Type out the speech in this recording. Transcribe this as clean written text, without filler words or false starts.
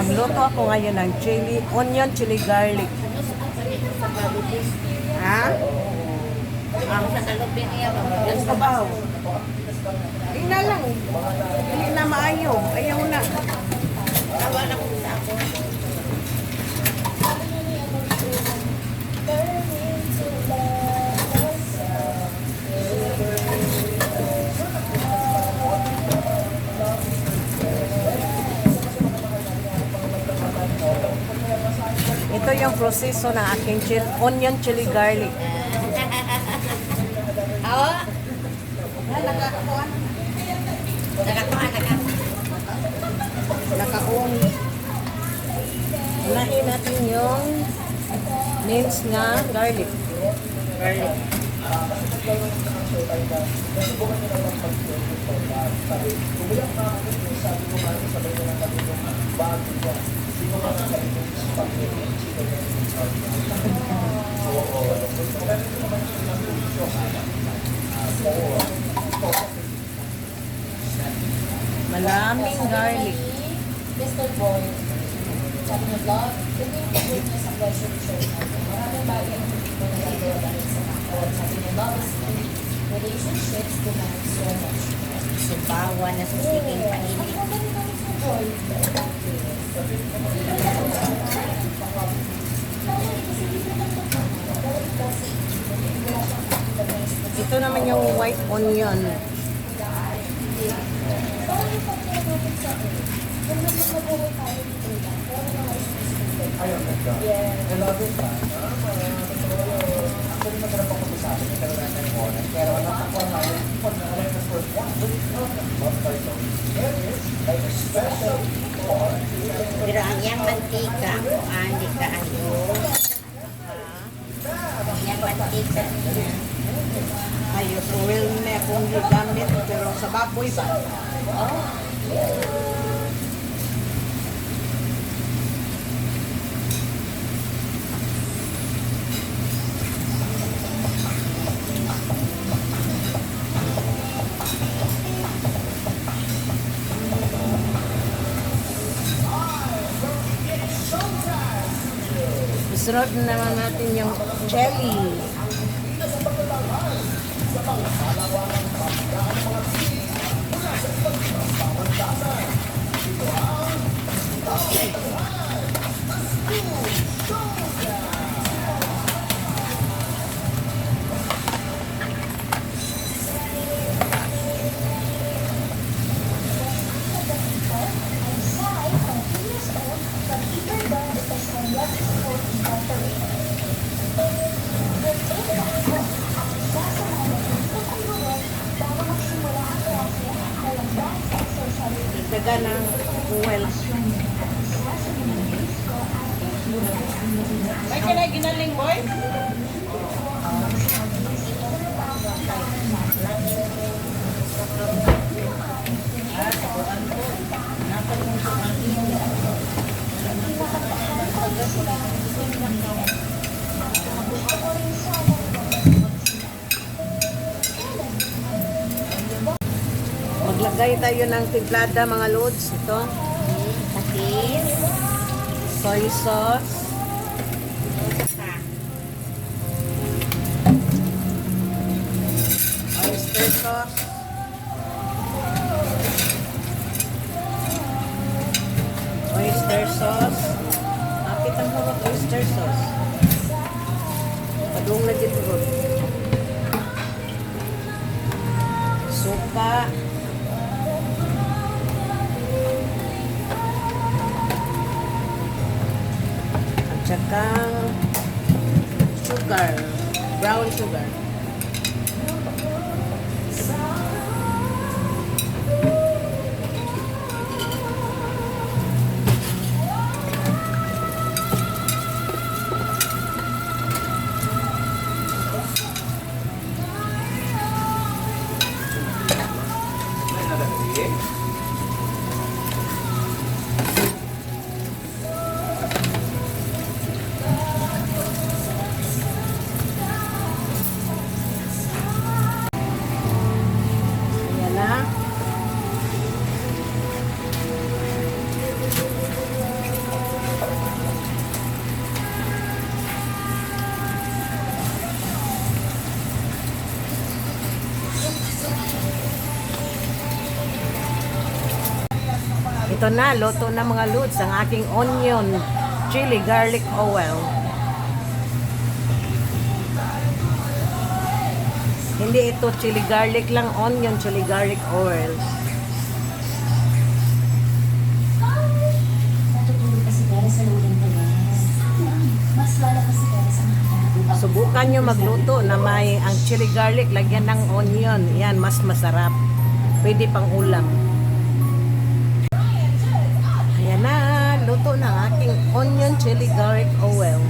Magluto ako ngayon ng chili, onion, chili garlic. Ha? Ang sa kalupin niya, Ang sabaw. Hindi na lang. Hindi na maayo. Ayaw na. tawa na kung sa ako. Ito yung proseso ng aking onion, chili garlic. Oo? Nakakuha. Naka-on. Unahin natin yung minced na garlic. Garlic. Maraming garlic. Mr. Boy, sabi niya, vlog, ito yung pag-ibig niya sa pleasure show. Maraming bagay ang hindi ko nagagawa dahil sa nakon. Sabi niya, love is sweet. Relationships demand so much. Subawa na sa siging painit. Ang ganda ni Mr. Boy. Ito naman yung white onion. Pero ang yang mantika, hindi ka ano. Yang mantika niya. Ayos, oil na akong gamit, pero sa baboy ba? Isunod na naman natin yung jelly. Daga ng oil. May kaya ginaling, boy? Maglagay tayo ng timplada mga loads. Ito, Patis. soy sauce, oyster sauce, oyster sauce. Kapit ang hurot oyster sauce. Padung na dito. Suka. Tsaka sugar, brown sugar. Ito na, luto na mga lods, ang aking onion, chili, garlic oil. Hindi ito chili garlic lang, onion, chili garlic oil. Natutulog kasi para sa loob ng mas lala kasi para sa mga Subukan nyo magluto na may ang chili garlic, lagyan ng onion. Yan, mas masarap. Pwede pang ulam. Ayan na, luto na ang aking onion, chili garlic oil.